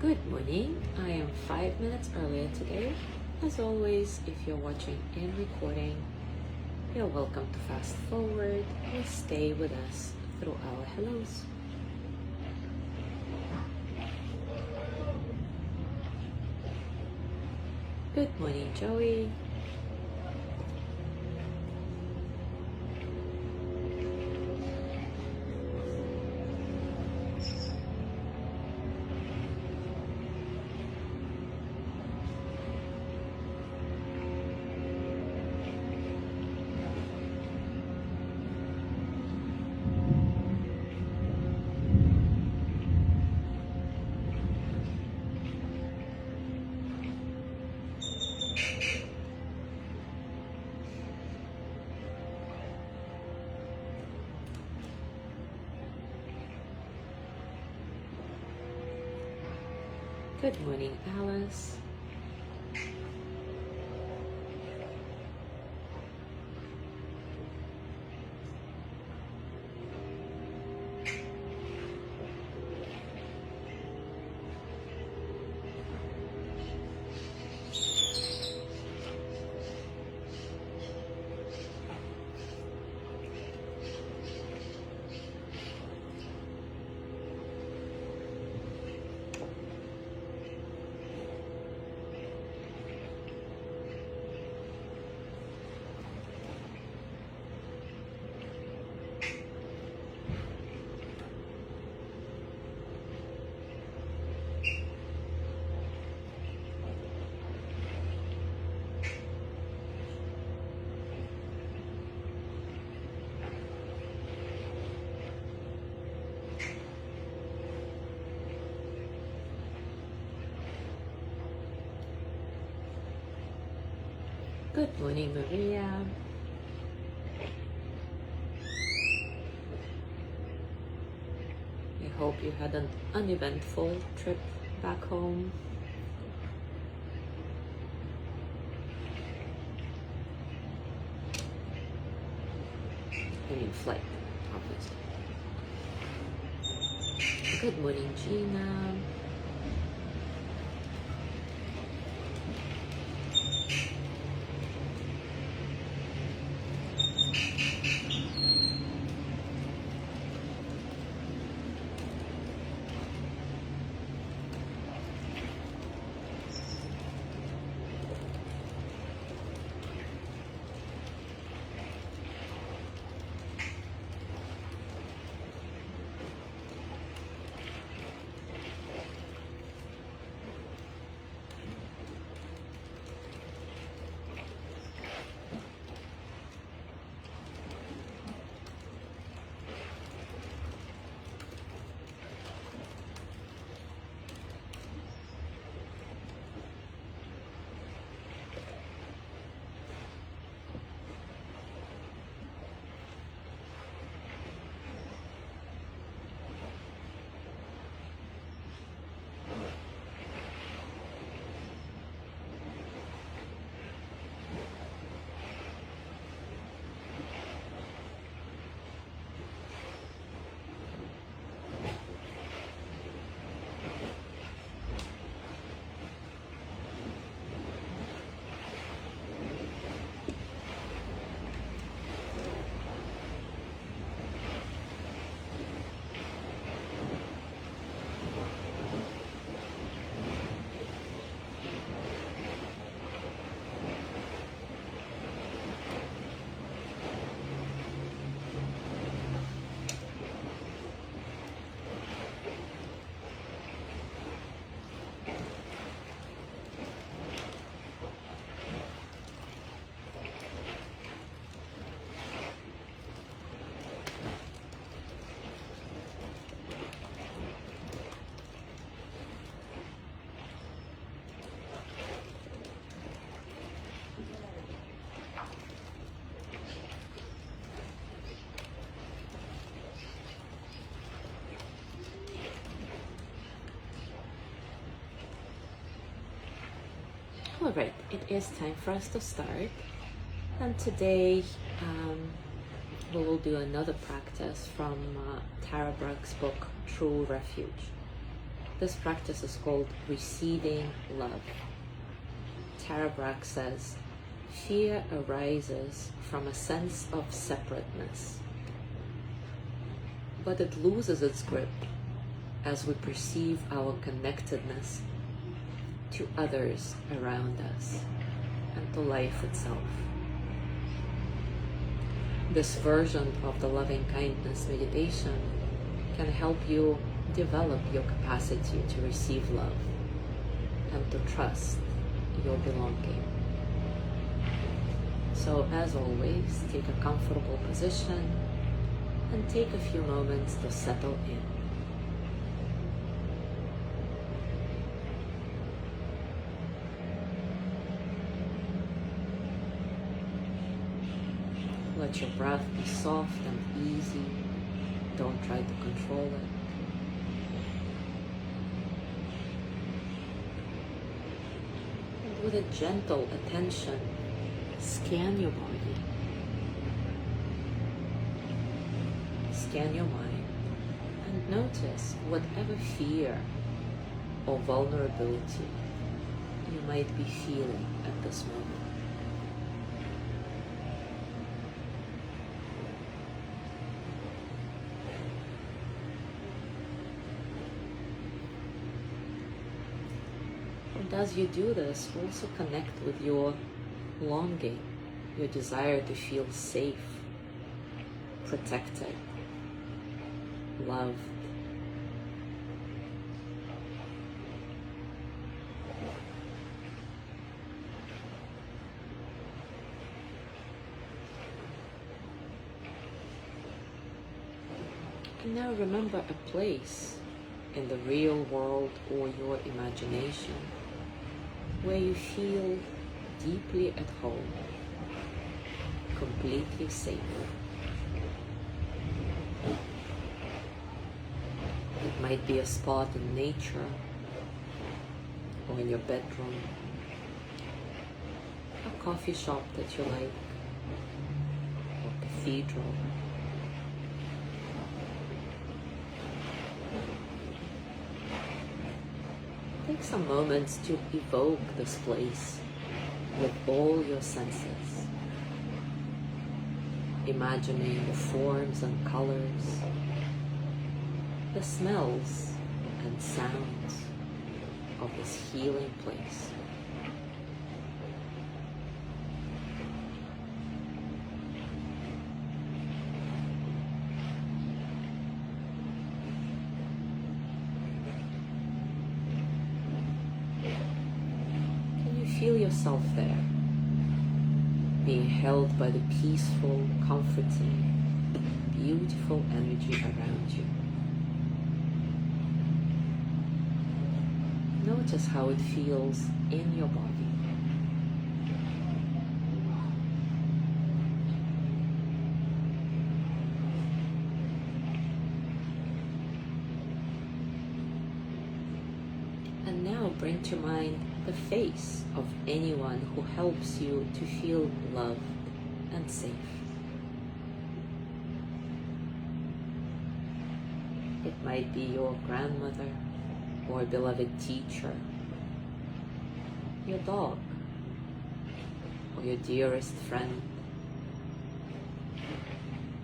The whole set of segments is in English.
Good morning. I am 5 minutes earlier today. As always, if you're watching and recording, you're welcome to fast forward or stay with us through our hellos. Good morning, Joey. Good morning, Alice. Good morning, Maria. I hope you had an uneventful trip back home. I mean, flight, obviously. Good morning, Gina. Alright, it is time for us to start, and today we will do another practice from Tara Brach's book, Refuge. This practice is called receiving love. Tara Brach says, fear arises from a sense of separateness, but it loses its grip as we perceive our connectedness to others around us and to life itself. This version of the loving kindness meditation can help you develop your capacity to receive love and to trust your belonging. So as always, take a comfortable position and take a few moments to settle in. Let your breath be soft and easy. Don't try to control it. And with a gentle attention, scan your body. Scan your mind and notice whatever fear or vulnerability you might be feeling at this moment. And as you do this, also connect with your longing, your desire to feel safe, protected, loved. And now remember a place in the real world or your imagination where you feel deeply at home, completely safe. It might be a spot in nature or in your bedroom, a coffee shop that you like, or a cathedral. Take some moments to evoke this place with all your senses, imagining the forms and colors, the smells and sounds of this healing place. Feel yourself there, being held by the peaceful, comforting, beautiful energy around you. Notice how it feels in your body. And now bring to mind the face of anyone who helps you to feel loved and safe. It might be your grandmother or a beloved teacher, your dog, or your dearest friend.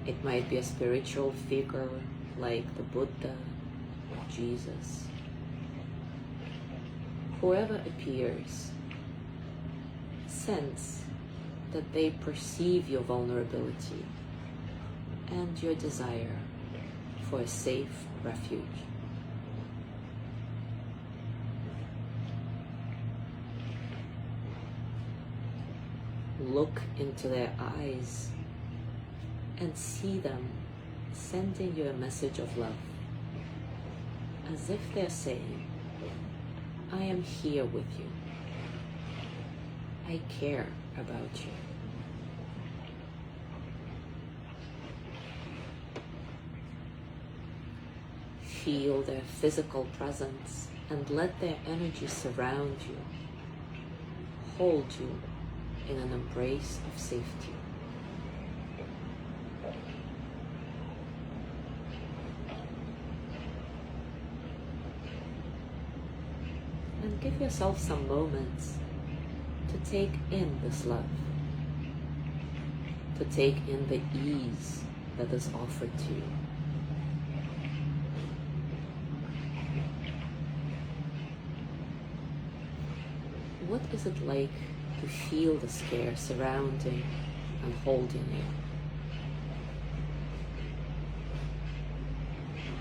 It might be a spiritual figure like the Buddha or Jesus. Whoever appears, sense that they perceive your vulnerability and your desire for a safe refuge. Look into their eyes and see them sending you a message of love, as if they're saying, I am here with you. I care about you. Feel their physical presence and let their energy surround you, hold you in an embrace of safety. give yourself some moments to take in this love, to take in the ease that is offered to you. What is it like to feel this care surrounding and holding you?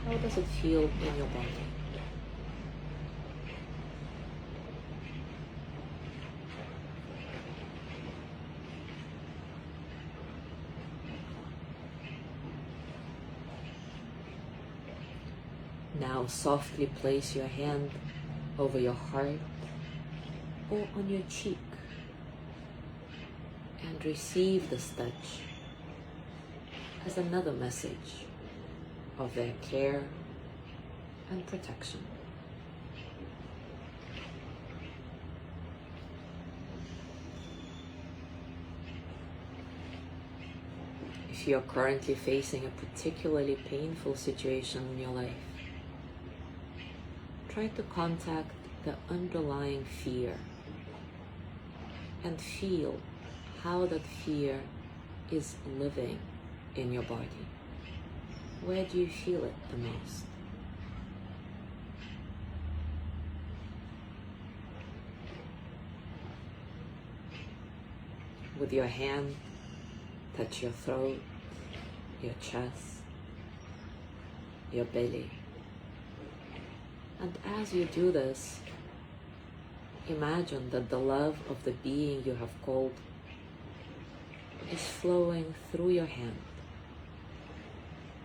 How does it feel in your body? Now softly place your hand over your heart or on your cheek and receive this touch as another message of their care and protection. If you're currently facing a particularly painful situation in your life, try to contact the underlying fear and feel how that fear is living in your body. Where do you feel it the most? With your hand, touch your throat, your chest, your belly. And as you do this, imagine that the love of the being you have called is flowing through your hand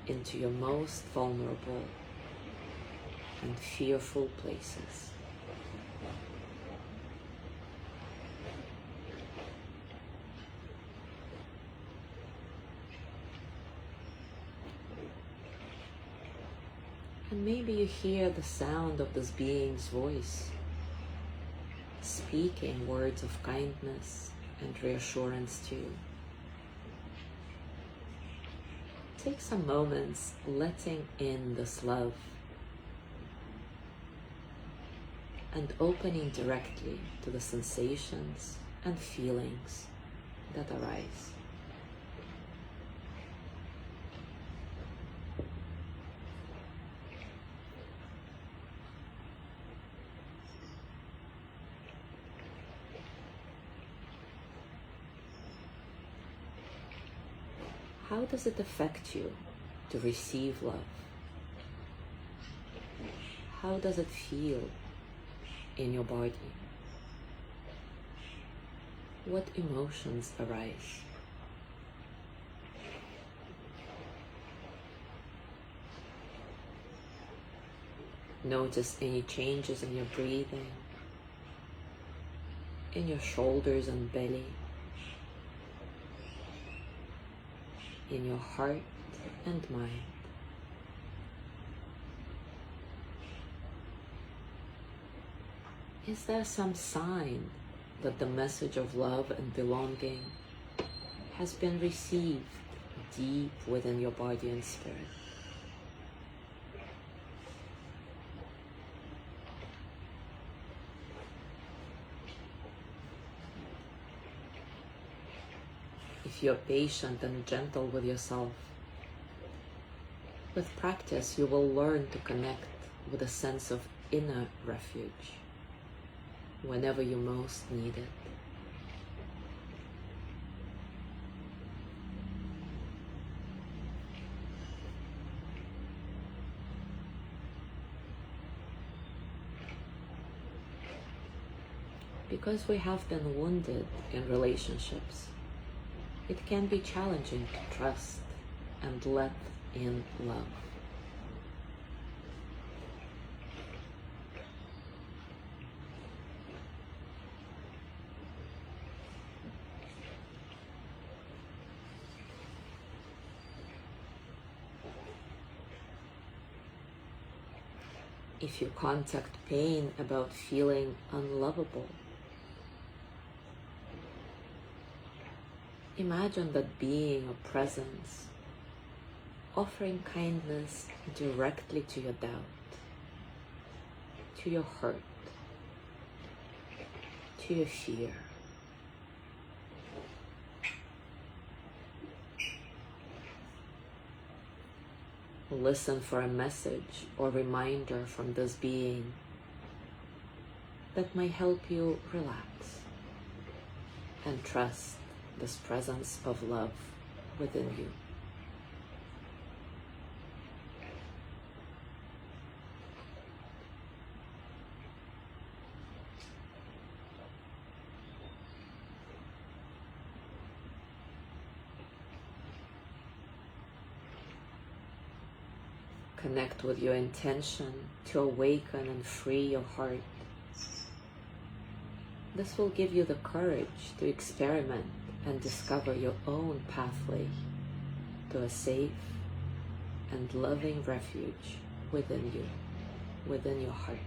into your most vulnerable and fearful places. And maybe you hear the sound of this being's voice, speaking words of kindness and reassurance to you. Take some moments letting in this love and opening directly to the sensations and feelings that arise. How does it affect you to receive love? How does it feel in your body? What emotions arise? Notice any changes in your breathing, in your shoulders and belly, in your heart and mind. Is there some sign that the message of love and belonging has been received deep within your body and spirit? If you're patient and gentle with yourself, with practice you will learn to connect with a sense of inner refuge whenever you most need it. Because we have been wounded in relationships, it can be challenging to trust and let in love. If you contact pain about feeling unlovable, imagine that being a presence, offering kindness directly to your doubt, to your hurt, to your fear. Listen for a message or reminder from this being that may help you relax and trust this presence of love within you. Connect with your intention to awaken and free your heart. This will give you the courage to experiment and discover your own pathway to a safe and loving refuge within you, within your heart.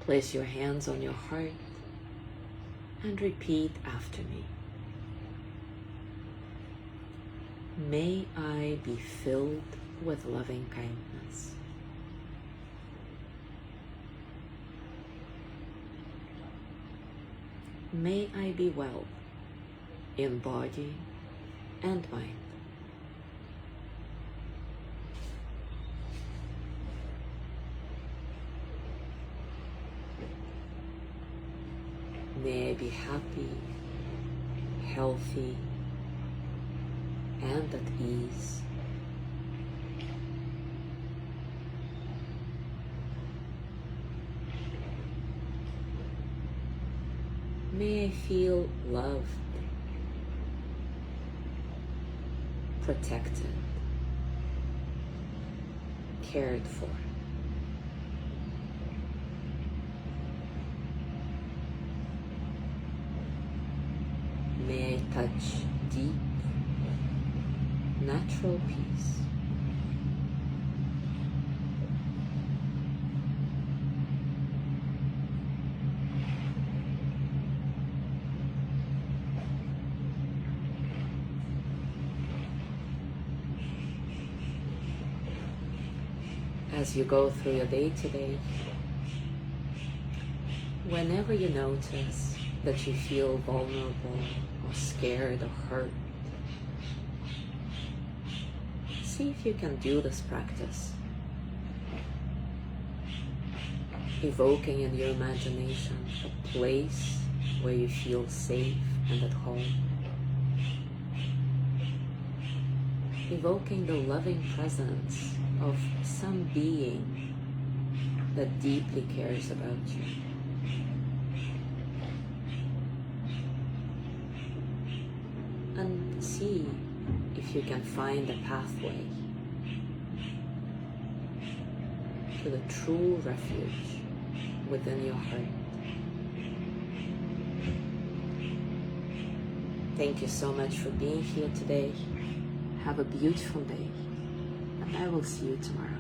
Place your hands on your heart and repeat after me. May I be filled with loving kindness. May I be well in body and mind. May I be happy, healthy, and at ease. May I feel loved, protected, cared for. May I touch deep, natural peace. As you go through your day today, whenever you notice that you feel vulnerable or scared or hurt, see if you can do this practice, evoking in your imagination a place where you feel safe and at home, evoking the loving presence of some being that deeply cares about you. And see if you can find a pathway to the true refuge within your heart. Thank you so much for being here today. Have a beautiful day, and I will see you tomorrow.